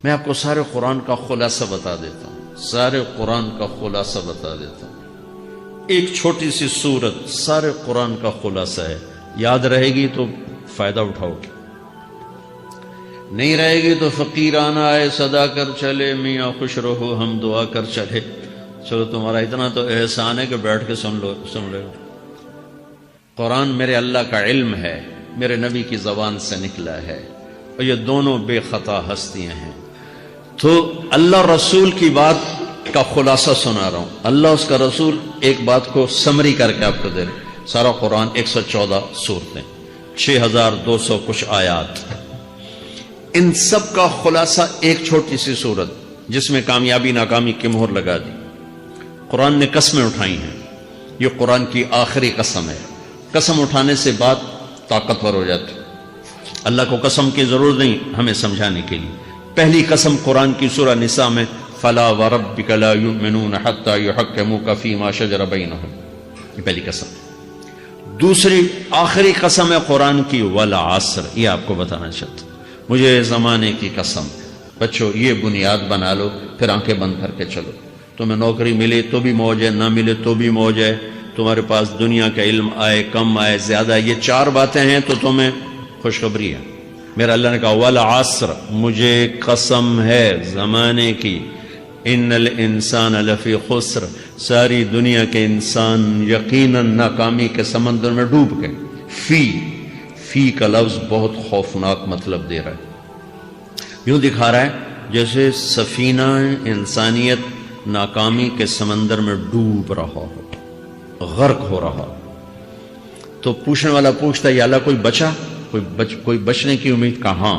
میں آپ کو سارے قرآن کا خلاصہ بتا دیتا ہوں، سارے قرآن کا خلاصہ بتا دیتا ہوں۔ ایک چھوٹی سی سورت سارے قرآن کا خلاصہ ہے، یاد رہے گی تو فائدہ اٹھاؤ گے، نہیں رہے گی تو فقیرانہ آئے صدا کر چلے، میاں خوش رہو ہم دعا کر چلے۔ چلو تمہارا اتنا تو احسان ہے کہ بیٹھ کے سن لے گا۔ قرآن میرے اللہ کا علم ہے، میرے نبی کی زبان سے نکلا ہے، اور یہ دونوں بے خطا ہستیاں ہیں۔ تو اللہ رسول کی بات کا خلاصہ سنا رہا ہوں، اللہ اس کا رسول ایک بات کو سمری کر کے آپ کو دے رہے۔ سارا قرآن 114 سورتیں، 6200 کچھ آیات، ان سب کا خلاصہ ایک چھوٹی سی سورت جس میں کامیابی ناکامی کی مہر لگا دی۔ قرآن نے قسمیں اٹھائی ہیں، یہ قرآن کی آخری قسم ہے۔ قسم اٹھانے سے بات طاقتور ہو جاتی، اللہ کو قسم کی ضرورت نہیں ہمیں سمجھانے کے لیے۔ پہلی قسم قرآن کی سورہ نساء میں فَلَا وَرَبِّكَ لَا يُؤْمِنُونَ حَتَّى يُحَكِّمُوكَ فِي مَا شَجَرَ بَيْنَهُمْ، یہ پہلی قسم۔ دوسری آخری قسم ہے قرآن کی وَالْعَصْرِ، یہ آپ کو بتانا چاہتا ہوں، مجھے زمانے کی قسم۔ بچوں یہ بنیاد بنا لو، پھر آنکھیں بند کر کے چلو۔ تمہیں نوکری ملے تو بھی موج ہے، نہ ملے تو بھی موج ہے، تمہارے پاس دنیا کا علم آئے کم آئے زیادہ، یہ چار باتیں ہیں تو تمہیں خوشخبری ہے۔ میرا اللہ نے کہا والعصر، مجھے قسم ہے زمانے کی، ان الانسان لفی خسر، ساری دنیا کے انسان یقیناً ناکامی کے سمندر میں ڈوب گئے۔ فی کا لفظ بہت خوفناک مطلب دے رہا ہے، یوں دکھا رہا ہے جیسے سفینہ انسانیت ناکامی کے سمندر میں ڈوب رہا ہو، غرق ہو رہا۔ تو پوچھنے والا پوچھتا ہے یا اللہ کوئی بچا، کوئی بچنے کی امید؟ کہاں؟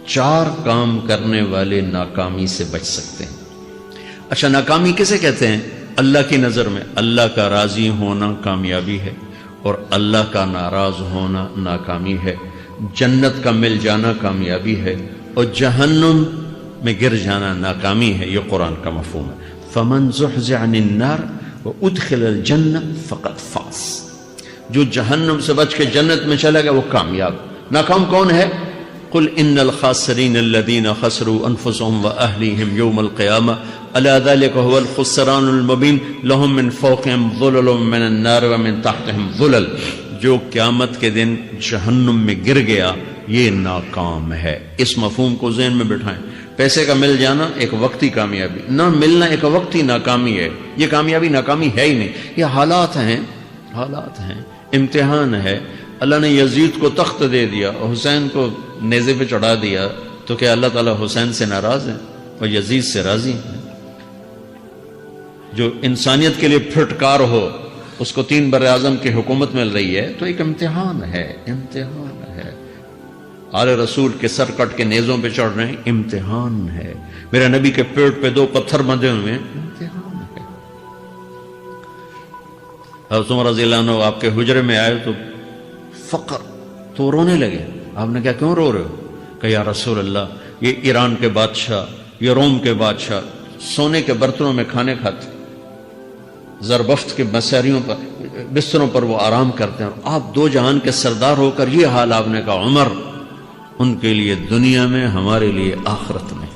چار کام کرنے والے ناکامی سے بچ سکتے ہیں۔ اچھا ناکامی کسے کہتے ہیں؟ اللہ کی نظر میں اللہ کا راضی ہونا کامیابی ہے، اور اللہ کا ناراض ہونا ناکامی ہے۔ جنت کا مل جانا کامیابی ہے، اور جہنم میں گر جانا ناکامی ہے۔ یہ قرآن کا مفہوم ہے۔ فَمَنْ زُحْزِحَ عَنِ النَّارِ وَأُدْخِلَ الْجَنَّةَ فَقَدْ فَازَ، جو جہنم سے بچ کے جنت میں چلا گیا وہ کامیاب۔ ناکام کون ہے؟ قُلْ إِنَّ الْخَاسِرِينَ الَّذِينَ خَسِرُوا أَنفُسَهُمْ وَأَهْلِيهِمْ يَوْمَ الْقِيَامَةِ أَلَا ذَلِكَ هُوَ الْخُسْرَانُ الْمُبِينُ لَهُم مِّن فَوْقِهِمْ ظُلَلٌ مِّنَ النَّارِ وَمِن تَحْتِهِمْ ظُلَلٌ، جو قیامت کے دن جہنم میں گر گیا یہ ناکام ہے۔ اس مفہوم کو ذہن میں بٹھائیں۔ پیسے کا مل جانا ایک وقتی کامیابی، نہ ملنا ایک وقتی ناکامی ہے۔ یہ کامیابی ناکامی ہے ہی نہیں، یہ حالات ہیں، حالات ہیں، امتحان ہے۔ اللہ نے یزید کو تخت دے دیا اور حسین کو نیزے پہ چڑھا دیا، تو کیا اللہ تعالیٰ حسین سے ناراض ہے اور یزید سے راضی ہے؟ جو انسانیت کے لیے پھٹکار ہو اس کو 3 براعظم کی حکومت مل رہی ہے تو ایک امتحان ہے، امتحان ہے۔ آل رسول کے سر کٹ کے نیزوں پہ چڑھ رہے ہیں، امتحان ہے۔ میرے نبی کے پیٹ پہ 2 پتھر بندھے ہوئے ہیں، امتحان ہے۔ حضرت عمر رضی اللہ عنہ آپ کے حجرے میں آئے تو فقر، تو رونے لگے۔ آپ نے کہا کیوں رو رہے ہو؟ کہ یا رسول اللہ یہ ایران کے بادشاہ، یہ روم کے بادشاہ سونے کے برتنوں میں کھانے کھاتے، زربفت کے بستروں پر وہ آرام کرتے ہیں، آپ 2 جہان کے سردار ہو کر یہ حال۔ آپ نے کہا عمر ان کے لیے دنیا میں، ہمارے لیے آخرت میں۔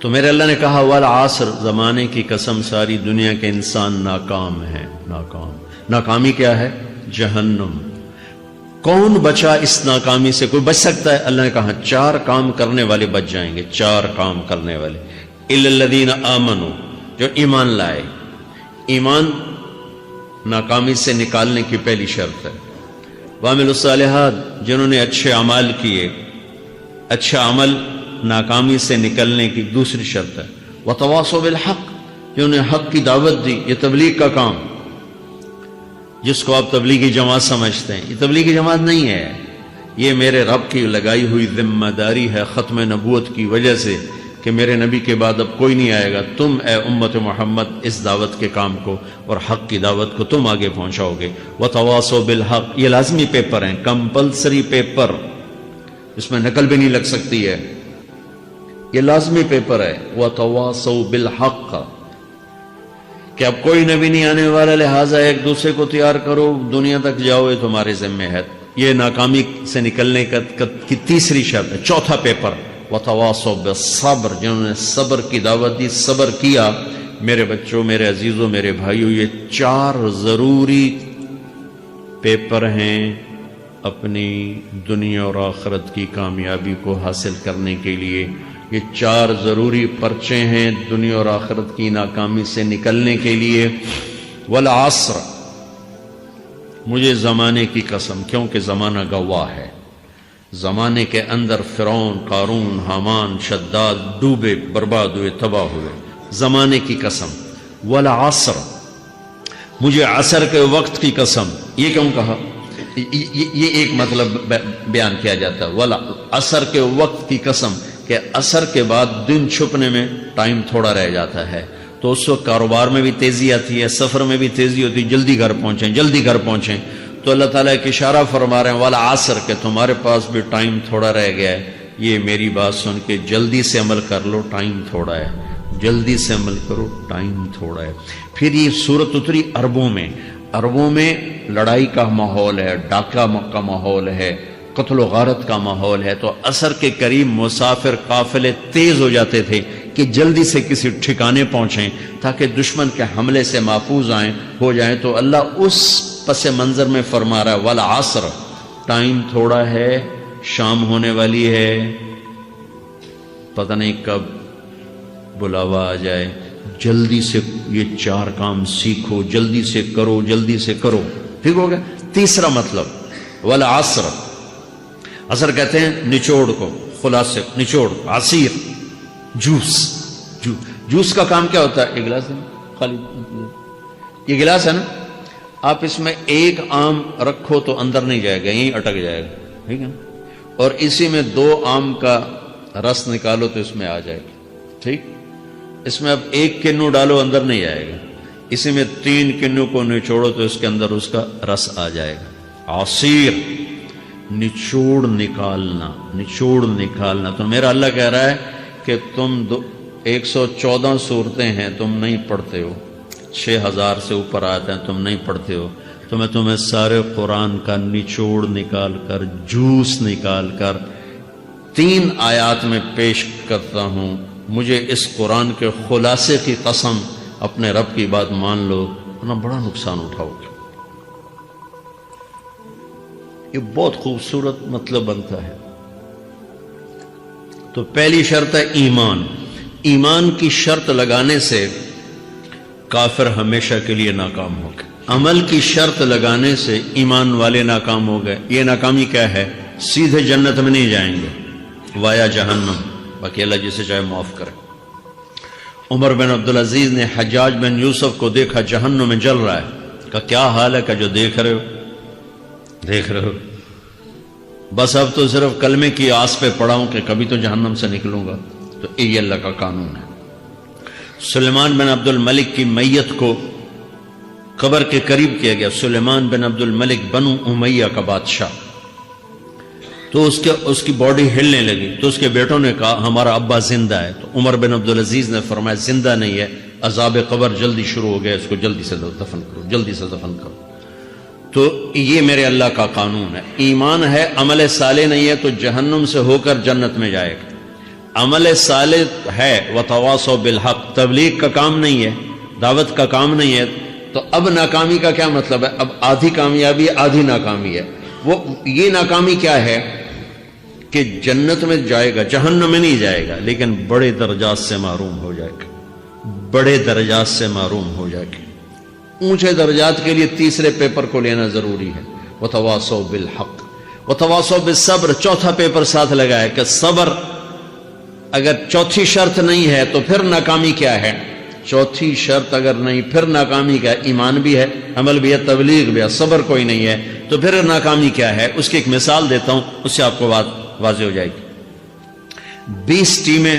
تو میرے اللہ نے کہا والعصر، زمانے کی قسم ساری دنیا کے انسان ناکام ہیں، ناکام۔ ناکامی کیا ہے؟ جہنم۔ کون بچا اس ناکامی سے؟ کوئی بچ سکتا ہے؟ اللہ نے کہا 4 کام کرنے والے بچ جائیں گے، 4 کام کرنے والے۔ اِلَّا الَّذِينَ آمَنُوا، جو ایمان لائے۔ ایمان ناکامی سے نکالنے کی پہلی شرط ہے۔ وَعَمِلُوا الصَّالِحَاتِ، جنہوں نے اچھے اعمال کیے۔ اچھا عمل ناکامی سے نکلنے کی دوسری شرط ہے۔ وَتَوَاصَوْا بِالْحَقِّ، جنہوں نے حق کی دعوت دی۔ یہ تبلیغ کا کام، جس کو آپ تبلیغی جماعت سمجھتے ہیں، یہ تبلیغی جماعت نہیں ہے، یہ میرے رب کی لگائی ہوئی ذمہ داری ہے ختم نبوت کی وجہ سے کہ میرے نبی کے بعد اب کوئی نہیں آئے گا۔ تم اے امت محمد اس دعوت کے کام کو اور حق کی دعوت کو تم آگے پہنچاؤ گے۔ وَتَوَاصَوْا بِالْحَقِّ، یہ لازمی پیپر ہیں، کمپلسری پیپر، اس میں نقل بھی نہیں لگ سکتی ہے، یہ لازمی پیپر ہے۔ وَتَوَاصَوْا بِالْحَقِّ، کہ اب کوئی نبی نہیں آنے والا، لہٰذا ایک دوسرے کو تیار کرو، دنیا تک جاؤ، یہ تمہارے ذمہ ہے۔ یہ ناکامی سے نکلنے کی تیسری شرط ہے۔ چوتھا پیپر وتواصوا بالصبر، جنہوں نے صبر کی دعوت دی، صبر کیا۔ میرے بچوں، میرے عزیزوں، میرے بھائیوں، یہ 4 ضروری پیپر ہیں اپنی دنیا اور آخرت کی کامیابی کو حاصل کرنے کے لیے۔ یہ 4 ضروری پرچے ہیں دنیا اور آخرت کی ناکامی سے نکلنے کے لیے۔ والعصر، مجھے زمانے کی قسم، کیونکہ زمانہ گواہ ہے، زمانے کے اندر فرعون، قارون، حامان، شداد ڈوبے، برباد ہوئے، تباہ ہوئے۔ زمانے کی قسم۔ والعصر، مجھے عصر کے وقت کی قسم۔ یہ کیوں کہا؟ یہ ایک مطلب بیان کیا جاتا ہے، والعصر کے وقت کی قسم، کہ عصر کے بعد دن چھپنے میں ٹائم تھوڑا رہ جاتا ہے، تو اس وقت کاروبار میں بھی تیزی آتی ہے، سفر میں بھی تیزی ہوتی ہے، جلدی گھر پہنچیں، جلدی گھر پہنچیں۔ تو اللہ تعالیٰ ایک اشارہ فرما رہے ہیں والعصر، کہ تمہارے پاس بھی ٹائم تھوڑا رہ گیا ہے، یہ میری بات سن کے جلدی سے عمل کر لو، ٹائم تھوڑا ہے، جلدی سے عمل کرو، ٹائم تھوڑا ہے۔ پھر یہ سورت اتری عربوں میں، عربوں میں لڑائی کا ماحول ہے، ڈاکہ کا ماحول ہے، قتل و غارت کا ماحول ہے، تو عصر کے قریب مسافر قافلے تیز ہو جاتے تھے کہ جلدی سے کسی ٹھکانے پہنچیں تاکہ دشمن کے حملے سے محفوظ ہو جائیں۔ تو اللہ اس پس منظر میں فرما رہا ہے والعصر، ٹائم تھوڑا ہے، شام ہونے والی ہے، پتہ نہیں کب بلاوا آ جائے، جلدی سے یہ 4 کام سیکھو، جلدی سے کرو، جلدی سے کرو۔ ٹھیک ہو گیا؟ تیسرا مطلب والعصر، عصر کہتے ہیں نچوڑ کو، خلاصے، نچوڑ، عصیر، جوس کا کام کیا ہوتا ہے؟ ایک گلاس ہے خالی، یہ گلاس ہے نا، آپ اس میں 1 آم رکھو تو اندر نہیں جائے گا، یہیں اٹک جائے گا، ٹھیک ہے نا، اور اسی میں 2 آم کا رس نکالو تو اس میں آ جائے گا، ٹھیک۔ اس میں اب 1 کنو ڈالو، اندر نہیں آئے گا، اسی میں 3 کنو کو نچوڑو تو اس کے اندر اس کا رس آ جائے گا۔ عصیر، نچوڑ نکالنا، نچوڑ نکالنا۔ تو میرا اللہ کہہ رہا ہے کہ تم 114 صورتیں ہیں، تم نہیں پڑھتے ہو، 6000 سے اوپر آتے ہیں، تم نہیں پڑھتے ہو، تو میں تمہیں سارے قرآن کا نچوڑ نکال کر، جوس نکال کر 3 آیات میں پیش کرتا ہوں۔ مجھے اس قرآن کے خلاصے کی قسم، اپنے رب کی بات مان لو ورنہ بڑا نقصان اٹھاؤ گے۔ یہ بہت خوبصورت مطلب بنتا ہے۔ تو پہلی شرط ہے ایمان۔ ایمان کی شرط لگانے سے کافر ہمیشہ کے لیے ناکام ہو گئے، عمل کی شرط لگانے سے ایمان والے ناکام ہو گئے۔ یہ ناکامی کیا ہے؟ سیدھے جنت میں نہیں جائیں گے، وایا جہنم، باقی اللہ جسے چاہے معاف کرے۔ عمر بن عبدالعزیز نے حجاج بن یوسف کو دیکھا جہنم میں جل رہا ہے، کہا کیا حال ہے؟ کہ جو دیکھ رہے ہو، بس اب تو صرف کلمے کی آس پہ پڑا ہوں کہ کبھی تو جہنم سے نکلوں گا۔ تو یہ اللہ کا قانون ہے۔ سلیمان بن عبد الملک کی میت کو قبر کے قریب کیا گیا، سلیمان بن عبد الملک بنو امیہ کا بادشاہ، تو اس کی باڈی ہلنے لگی، تو اس کے بیٹوں نے کہا ہمارا ابا زندہ ہے، تو عمر بن عبدالعزیز نے فرمایا زندہ نہیں ہے، عذاب قبر جلدی شروع ہو گیا، اس کو جلدی سے دفن کرو، جلدی سے دفن کرو۔ تو یہ میرے اللہ کا قانون ہے۔ ایمان ہے، عمل صالح نہیں ہے تو جہنم سے ہو کر جنت میں جائے گا۔ عمل صالح ہے، وتواصوا بالحق، تبلیغ کا کام نہیں ہے، دعوت کا کام نہیں ہے، تو اب ناکامی کا کیا مطلب ہے؟ اب آدھی کامیابی آدھی ناکامی ہے۔ یہ ناکامی کیا ہے کہ جنت میں جائے گا، جہنم میں نہیں جائے گا، لیکن بڑے درجات سے محروم ہو جائے گا، بڑے درجات سے محروم ہو جائے گا۔ اونچے درجات کے لیے تیسرے پیپر کو لینا ضروری ہے، وتواصوا بالحق وتواصوا بالصبر۔ چوتھا پیپر ساتھ لگا ہے کہ صبر، اگر چوتھی شرط نہیں ہے تو پھر ناکامی کیا ہے؟ چوتھی شرط اگر نہیں پھر ناکامی کیا ہے؟ ایمان بھی ہے، عمل بھی ہے، تبلیغ بھی ہے، صبر کوئی نہیں ہے تو پھر ناکامی کیا ہے؟ اس کی ایک مثال دیتا ہوں، اس سے آپ کو بات واضح ہو جائے گی۔ 20 ٹیمیں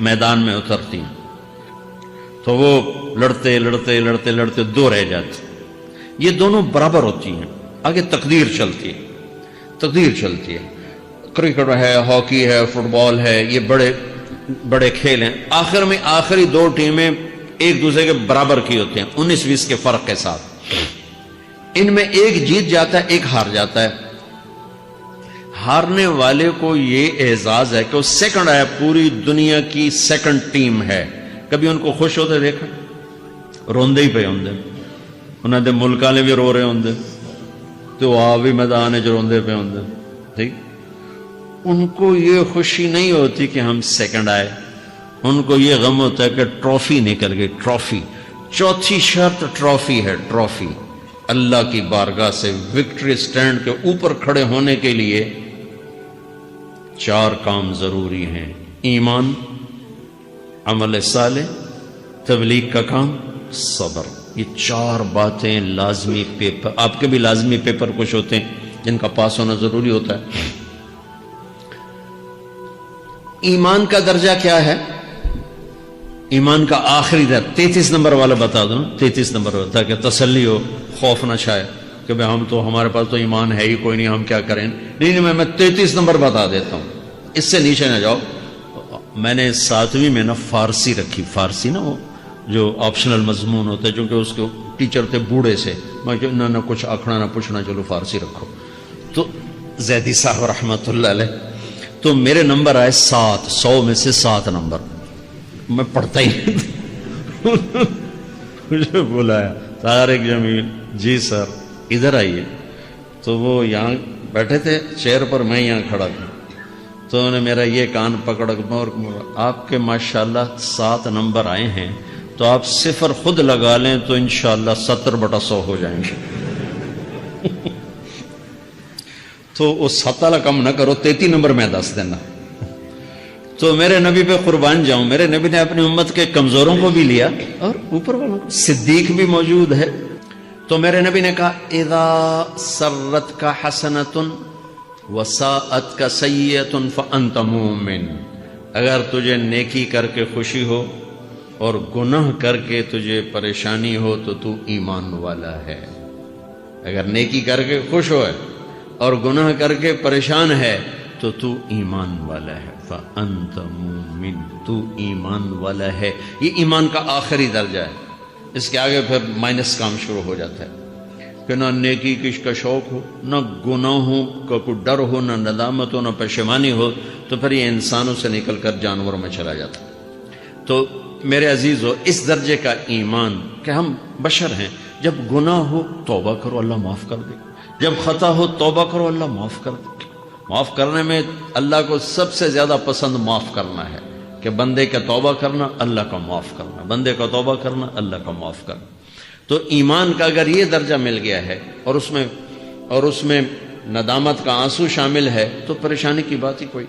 میدان میں اترتی ہیں تو وہ لڑتے لڑتے لڑتے لڑتے 2 رہ جاتی، یہ دونوں برابر ہوتی ہیں، آگے تقدیر چلتی ہے، تقدیر چلتی ہے۔ کرکٹ ہے، ہاکی ہے، فٹ بال ہے، یہ بڑے بڑے کھیل ہیں، آخر میں آخری 2 ٹیمیں ایک دوسرے کے برابر کی ہوتے ہیں، 19-20 کے فرق کے ساتھ۔ ان میں ایک جیت جاتا ہے، ایک ہار جاتا ہے۔ ہارنے والے کو یہ اعزاز ہے کہ وہ سیکنڈ آیا، پوری دنیا کی سیکنڈ ٹیم ہے. کبھی ان کو خوش ہوتے دیکھا؟ روندے ہی پہ ہوندے، انہوں نے ملک والے بھی رو رہے ہوندے تو آپ بھی میدان چ روندے پہ ہوندے. ٹھیک، ان کو یہ خوشی نہیں ہوتی کہ ہم سیکنڈ آئے، ان کو یہ غم ہوتا ہے کہ ٹرافی نکل گئی. ٹرافی، چوتھی شرط ٹرافی ہے. ٹرافی اللہ کی بارگاہ سے وکٹری سٹینڈ کے اوپر کھڑے ہونے کے لیے 4 کام ضروری ہیں: ایمان، عمل صالح، تبلیغ کا کام، صبر. یہ 4 باتیں لازمی پیپر، آپ کے بھی لازمی پیپر کچھ ہوتے ہیں جن کا پاس ہونا ضروری ہوتا ہے. ایمان کا درجہ کیا ہے؟ ایمان کا آخری درجہ 33 نمبر والا بتا دوں. 33 نمبر والا، تاکہ تسلی ہو، خوف نہ چھائے کہ بھئی ہم تو، ہمارے پاس تو ایمان ہے ہی کوئی نہیں، ہم کیا کریں. نہیں، میں 33 نمبر بتا دیتا ہوں، اس سے نیچے نہ جاؤ. میں نے 7ویں میں نا فارسی رکھی. فارسی نا وہ جو آپشنل مضمون ہوتا ہے، چونکہ اس کے ٹیچر تھے بوڑھے سے، میں نہ کچھ آکھنا نہ پوچھنا، چلو فارسی رکھو. تو زیدی صاحب رحمۃ اللہ علیہ، تو میرے نمبر آئے 7، 100 میں سے 7 نمبر. میں پڑھتا ہی نہیں. مجھے بلایا طارق جمیل، جی سر ادھر آئیے. تو وہ یہاں بیٹھے تھے چیئر پر، میں یہاں کھڑا تھا. تو انہوں نے میرا یہ کان پکڑ اور آپ کے ماشاءاللہ 7 نمبر آئے ہیں، تو آپ 0 خود لگا لیں تو انشاءاللہ 70/100 ہو جائیں گے. تو وہ 7 والا کم نہ کرو، 33 نمبر میں 10 دینا. تو میرے نبی پہ قربان جاؤں، میرے نبی نے اپنی امت کے کمزوروں کو بھی لیا اور اوپر والوں کو. صدیق بھی موجود ہے. تو میرے نبی نے کہا اذا سرت کا حسنۃ وساءت کا سیئۃ فانت مومن. اگر تجھے نیکی کر کے خوشی ہو اور گناہ کر کے تجھے پریشانی ہو تو تو ایمان والا ہے. اگر نیکی کر کے خوش ہو اور گناہ کر کے پریشان ہے تو تو ایمان والا ہے. فأنت مومن، تو ایمان والا ہے. یہ ایمان کا آخری درجہ ہے. اس کے آگے پھر مائنس کام شروع ہو جاتا ہے کہ نہ نیکی کش کا شوق ہو، نہ گناہوں کا کوئی ڈر ہو، نہ ندامت ہو، نہ پشیمانی ہو، تو پھر یہ انسانوں سے نکل کر جانوروں میں چلا جاتا ہے. تو میرے عزیزو، اس درجے کا ایمان کہ ہم بشر ہیں، جب گناہ ہو توبہ کرو اللہ معاف کر دے، جب خطا ہو توبہ کرو اللہ معاف کر دے. معاف کرنے میں اللہ کو سب سے زیادہ پسند معاف کرنا ہے، کہ بندے کا توبہ کرنا، اللہ کا معاف کرنا، بندے کا توبہ کرنا، اللہ کا معاف کرنا. تو ایمان کا اگر یہ درجہ مل گیا ہے اور اس میں ندامت کا آنسو شامل ہے تو پریشانی کی بات ہی کوئی